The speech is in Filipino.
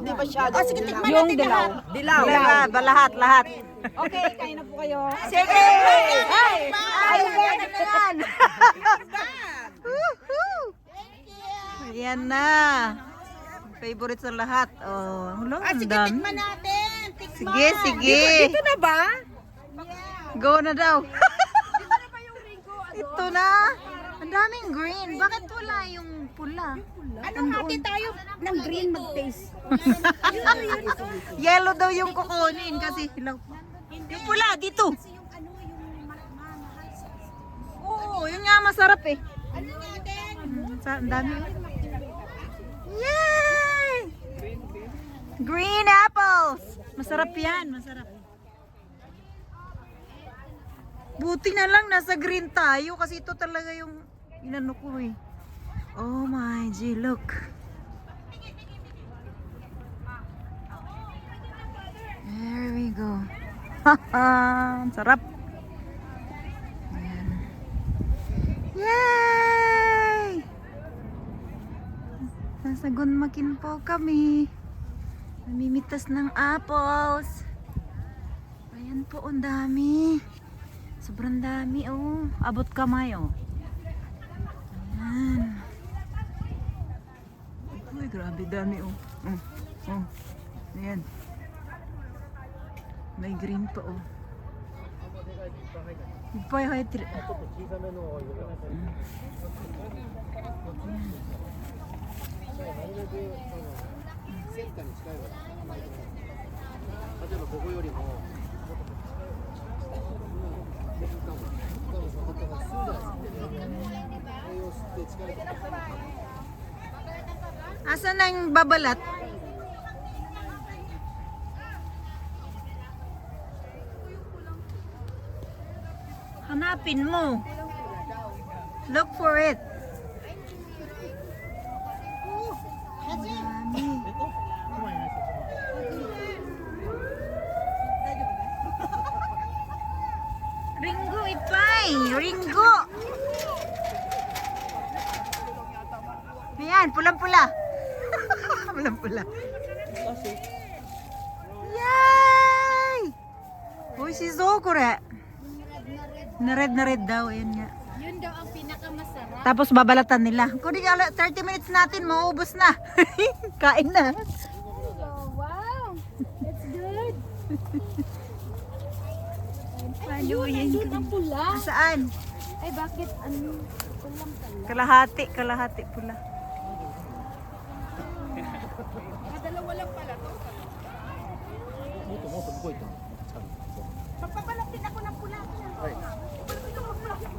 Hindi masyado. Sige, tikman Yung natin dilaw. Dilaw. Lahat. Okay, kain na po kayo. Sige! Ay, na yan. Ayan na. Favorite sa lahat. Oh, hello, ang Sige, dami. tikman natin. Tikman. Sige. Ito na ba? Go na daw. Ito na. Ang daming green. Bakit wala yung pula? Ano hati tayo ng green mag-taste? Yellow daw yung kukunin kasi hilaw. Yung pula dito. Oo, yun nga masarap eh. Ano natin? Ang dami. Yay! Green apples. Masarap yan, masarap. Buti na lang nasa green tayo kasi ito talaga yung inano ko eh. Oh my G, look. There we go. Haha, sarap. Ayan. Yay! Nasa Gunmakin po kami. Namimitas ng apples. Ayan po, ang dami. Sobrang dami, oh. Abot kamay, oh. Ayan. Uy, grabe dami, oh. Oh. Ayan. May green pa, oh. Ipay, hay, Asan na yung babalat? Hanapin mo. Look for it. Ringo ipay! Ringo! Ayan, pulang-pula. Pulang-pula. Yay! Uy, si Zokore. Na red daw, ayan nga. Yun daw ang pinakamasarap. Tapos babalatan nila. Kung di 30 minutes natin, mauubos na. Kain na. Wow! That's good. Paano yan? Doon ang pula. Saan? Ay, bakit? Ano? Kulang pala. Kalahati pula. Dalawa lang pala to. もっともっと向こう行ったの